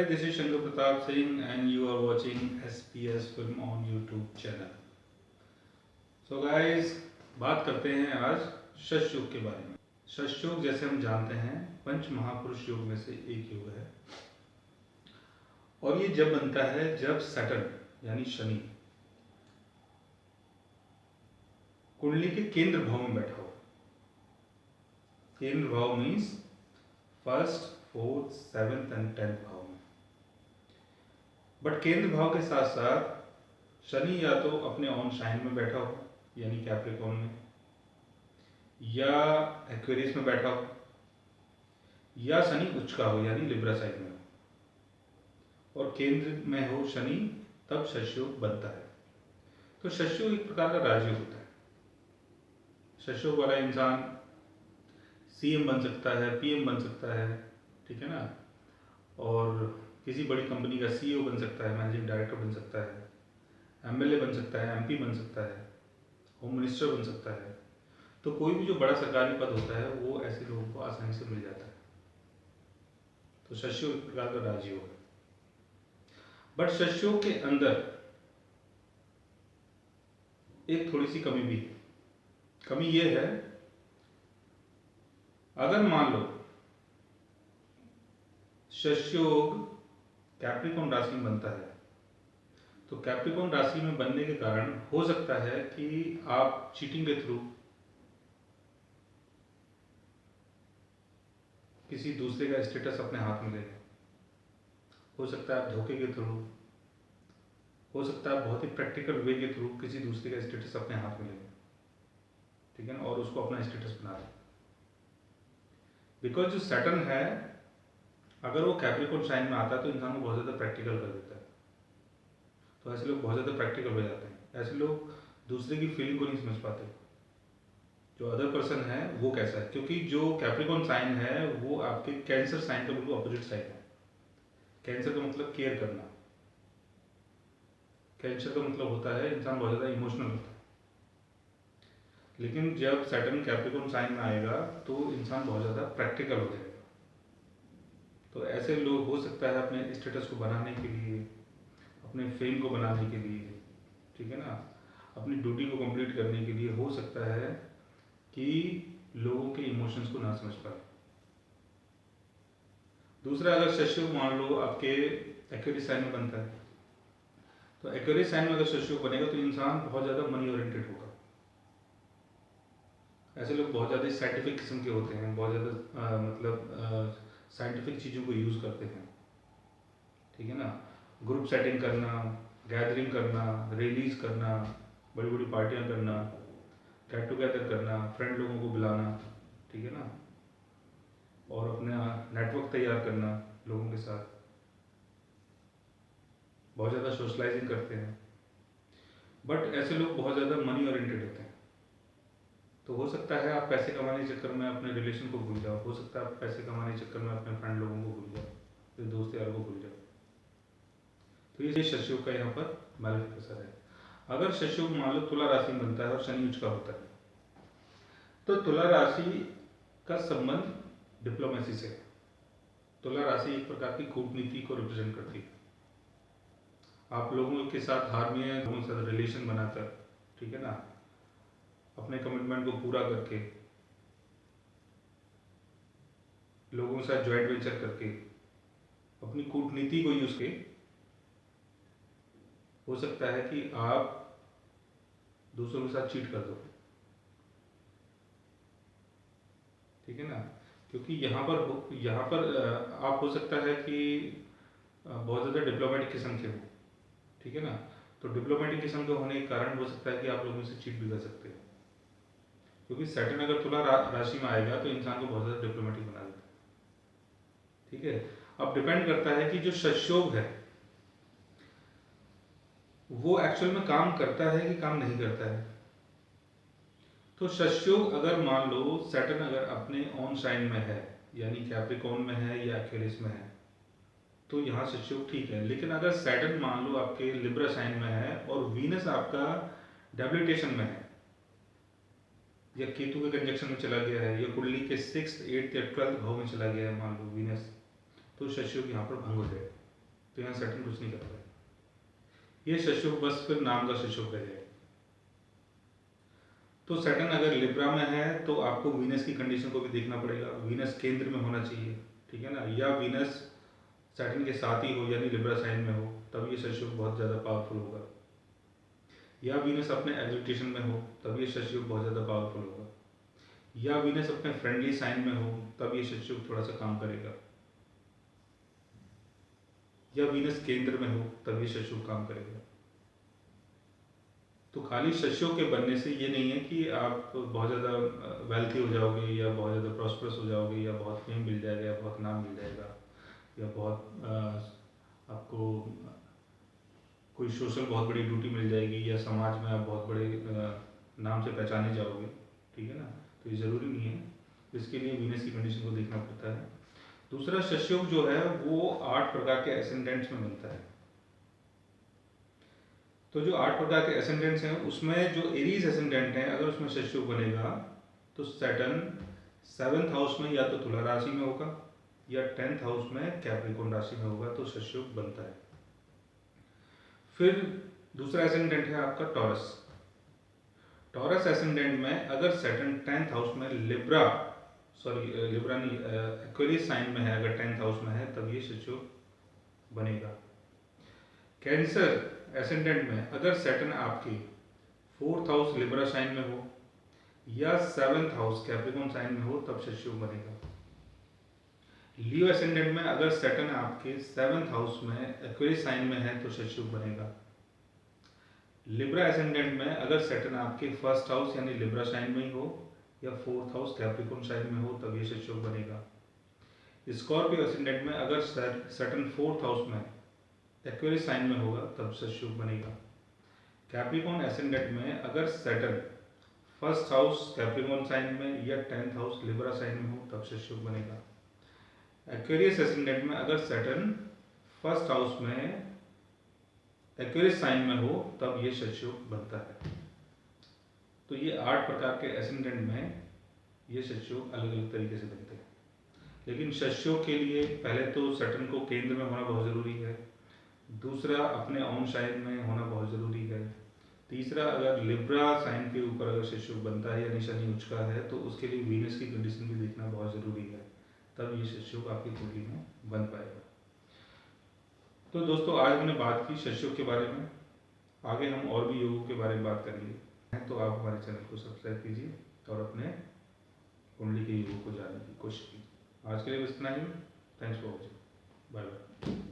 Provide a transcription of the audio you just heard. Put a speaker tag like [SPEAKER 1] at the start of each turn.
[SPEAKER 1] this is Shankar Pratap Singh and you are watching SPS Film on YouTube channel. So guys, बात करते हैं आज शश योग के बारे में। शश योग जैसे हम जानते हैं पंच महापुरुष योग में से एक योग है और ये जब बनता है जब सैटर्न यानी शनि कुंडली के केंद्र भाव में बैठा हो। केंद्र भाव means first, fourth, seventh and 10th भाव में। बट केंद्र भाव के साथ साथ शनि या तो अपने ऑन साइन में बैठा हो यानी कैप्रिकॉर्न में, या एक्वेरियस में बैठा हो, या शनि उच्च का हो यानी लिब्रा साइन में हो और केंद्र में हो शनि, तब शश योग बनता है। तो शश योग एक प्रकार का राजयोग होता है। शश योग वाला इंसान सीएम बन सकता है, पीएम बन सकता है, ठीक है ना, और किसी बड़ी कंपनी का सीईओ बन सकता है, मैनेजिंग डायरेक्टर बन सकता है, एमएलए बन सकता है, एमपी बन सकता है, होम मिनिस्टर बन सकता है। तो कोई भी जो बड़ा सरकारी पद होता है वो ऐसे लोगों को आसानी से मिल जाता है। तो शश योग एक प्रकार का राजयोग है। बट शश योग के अंदर एक थोड़ी सी कमी भी है। कमी ये है, अगर मान लो शश योग कैप्रिकॉर्न राशि में बनता है तो कैप्रिकॉर्न राशि में बनने के कारण हो सकता है कि आप चीटिंग के थ्रू किसी दूसरे का स्टेटस अपने हाथ में ले लें। हो सकता है आप धोखे के थ्रू, हो सकता है बहुत ही प्रैक्टिकल वे के थ्रू किसी दूसरे का स्टेटस अपने हाथ में ले लें, ठीक है ना, और उसको अपना स्टेटस बना लें। बिकॉज जो सैटर्न है अगर वो कैप्रिकॉर्न साइन में आता है तो इंसान को बहुत ज़्यादा प्रैक्टिकल कर देता है। तो ऐसे लोग बहुत ज़्यादा प्रैक्टिकल हो जाते हैं। ऐसे लोग दूसरे की फीलिंग को नहीं समझ पाते, जो अदर पर्सन है वो कैसा है, क्योंकि जो कैप्रिकॉर्न साइन है वो आपके कैंसर साइन का बिल्कुल अपोजिट साइन है। कैंसर का मतलब केयर करना, कैंसर का मतलब होता है इंसान बहुत ज़्यादा इमोशनल होता है। लेकिन जब सैटर्न कैप्रिकॉर्न साइन में आएगा तो इंसान बहुत ज़्यादा प्रैक्टिकल हो जाएगा। तो ऐसे लोग हो सकता है अपने स्टेटस को बनाने के लिए, अपने फेम को बनाने के लिए, ठीक है ना, अपनी ड्यूटी को कंप्लीट करने के लिए हो सकता है कि लोगों के इमोशंस को ना समझ पाए। दूसरा, अगर शश योग मान लो आपके एक्वेरियस साइन में बनता है तो एक्वेरियस साइन में अगर शश योग बनेगा तो इंसान बहुत ज़्यादा मनी ओरिएंटेड होगा। ऐसे लोग बहुत ज़्यादा साइंटिफिक किस्म के होते हैं, बहुत ज़्यादा मतलब साइंटिफिक चीज़ों को यूज़ करते हैं, ठीक है ना, ग्रुप सेटिंग करना, गैदरिंग करना, रिलीज करना, बड़ी बड़ी पार्टियां करना, गेट टुगेदर करना, फ्रेंड लोगों को बुलाना, ठीक है ना, और अपना नेटवर्क तैयार करना लोगों के साथ, बहुत ज़्यादा सोशलाइजिंग करते हैं। बट ऐसे लोग बहुत ज़्यादा मनी ओरिएंटेड होते हैं। तो हो सकता है आप पैसे कमाने के चक्कर में अपने रिलेशन को भूल जाओ, हो सकता है आप पैसे कमाने के चक्कर में अपने फ्रेंड लोगों को भूल जाओ, फिर दोस्त यार को भूल जाओ। तो ये शश योग का यहाँ पर मैलेफिक असर है। अगर शश योग मान लो तुला राशि में बनता है और शनि उच्च का होता है तो तुला राशि का संबंध डिप्लोमेसी से है। तुला राशि एक प्रकार की कूटनीति को रिप्रेजेंट करती है। आप लोगों के साथ धार्मीय लोगों के साथ रिलेशन बनाकर, ठीक है ना, अपने कमिटमेंट को पूरा करके, लोगों के साथ ज्वाइंट वेंचर करके, अपनी कूटनीति को यूज के हो सकता है कि आप दूसरों के साथ चीट कर दो, ठीक है ना, क्योंकि यहाँ पर आप हो सकता है कि बहुत ज़्यादा डिप्लोमेटिक किस्म के हो, ठीक है ना, तो डिप्लोमेटिक किस्म के होने के कारण हो सकता है कि आप लोगों से चीट भी कर सकते हो, क्योंकि सैटर्न अगर तुला राशि में आएगा तो इंसान को बहुत ज़्यादा डिप्लोमेटिक बना देता है, ठीक है। अब डिपेंड करता है कि जो शश योग है वो एक्चुअल में काम करता है कि काम नहीं करता है। तो शश योग अगर मान लो सैटर्न अगर अपने ऑन साइन में है यानी कैप्रिकॉर्न में है या एक्वेरियस में है तो यहाँ शश योग ठीक है। लेकिन अगर सैटर्न मान लो आपके लिब्रा साइन में है और वीनस आपका डेबिलिटेशन में है या केतु के कंजक्शन में चला गया है या कुंडली के 6th, 8th या 12th भाव में चला गया है मान लो वीनस, तो शश योग यहाँ पर भंग हो जाएगा। तो यहाँ सैटर्न कुछ नहीं करता है, ये शशयुग बस फिर नाम का शशयुग रह जाएगा। तो सैटर्न अगर लिब्रा में है तो आपको वीनस की कंडीशन को भी देखना पड़ेगा, वीनस केंद्र में होना चाहिए, ठीक है ना, या वीनस सैटर्न के साथ ही हो यानी लिब्रा साइन में हो, तब ये शशयुग बहुत ज़्यादा पावरफुल होगा, या वीनस अपने एग्जिटेशन में हो तब ये शशयुग बहुत ज़्यादा पावरफुल होगा, या वीनस अपने फ्रेंडली साइन में हो तब ये शशयुग थोड़ा सा काम करेगा, या वीनस केंद्र में हो तब ये शशयुग काम करेगा। तो खाली शशयुग के बनने से ये नहीं है कि आप बहुत ज़्यादा वेल्थी हो जाओगे या बहुत ज़्यादा प्रॉस्परस हो जाओगे या बहुत फेम मिल जाएगा या बहुत नाम मिल जाएगा या बहुत आपको कोई सोशल बहुत बड़ी ड्यूटी मिल जाएगी या समाज में आप बहुत बड़े नाम से पहचाने जाओगे, ठीक है ना। तो ये ज़रूरी नहीं है, इसके लिए वीनस की कंडीशन को देखना पड़ता है। दूसरा शशयुग जो है वो 8 प्रकार के एसेंडेंट्स में बनता है। तो जो 8 प्रकार के एसेंडेंट्स हैं उसमें जो एरीज एसेंडेंट है अगर उसमें शशयुग बनेगा तो सैटर्न 7th हाउस में या तो तुला राशि में होगा या 10th हाउस में कैप्रिकॉर्न राशि में होगा, तो शशयुग बनता है। फिर दूसरा एसेंडेंट है आपका टॉरस। टॉरस एसेंडेंट में अगर सैटर्न 10th हाउस में लिब्रा नहीं, एक्वेरियस साइन में है, अगर 10th हाउस में है तब ये शशयुग बनेगा। कैंसर एसेंडेंट में अगर सैटर्न आपके 4th हाउस लिब्रा साइन में हो या 7th हाउस कैप्रिकॉर्न साइन में हो तब शशयुग बनेगा। लियो एसेंडेंट में अगर सैटर्न आपके 7th हाउस में एक्वेरियस साइन में है तो शशयुग बनेगा। लिब्रा एसेंडेंट में अगर सैटर्न आपके 1st हाउस यानी लिब्रा साइन में ही हो या 4th हाउस कैप्रिकॉर्न साइन में हो तब ये शशयुग बनेगा। स्कॉर्पियो एसेंडेंट में अगर सैटर्न 4th हाउस में एक्वेरियस साइन में होगा तब शशयुग बनेगा। कैप्रिकॉर्न एसेंडेंट में अगर Saturn 1st house Capricorn sign में या 10th हाउस लिब्रा साइन में हो तब शशयुग बनेगा। एक्वेरियस एसेंडेंट में अगर सैटर्न 1st हाउस में एक्वेरियस साइन में हो तब ये शशयुग बनता है। तो ये 8 प्रकार के एसेंडेंट में ये शशयुग अलग अलग तरीके से बनते हैं। लेकिन शशयुग के लिए पहले तो सैटर्न को केंद्र में होना बहुत ज़रूरी है, दूसरा अपने ऑन साइन में होना बहुत ज़रूरी है, तीसरा अगर लिब्रा साइन के ऊपर अगर शशयुग बनता है यानी शनि उच्च का है तो उसके लिए वीनस की कंडीशन भी देखना बहुत ज़रूरी है, तब ये शशयुग आपकी कुंडली में बन पाएगा। तो दोस्तों आज हमने बात की शशयुग के बारे में, आगे हम और भी योगों के बारे में बात करेंगे, तो आप हमारे चैनल को सब्सक्राइब कीजिए और अपने कुंडली के योगों को जानने की कोशिश कीजिए। आज के लिए बस इतना ही। Thanks for watching. Bye bye.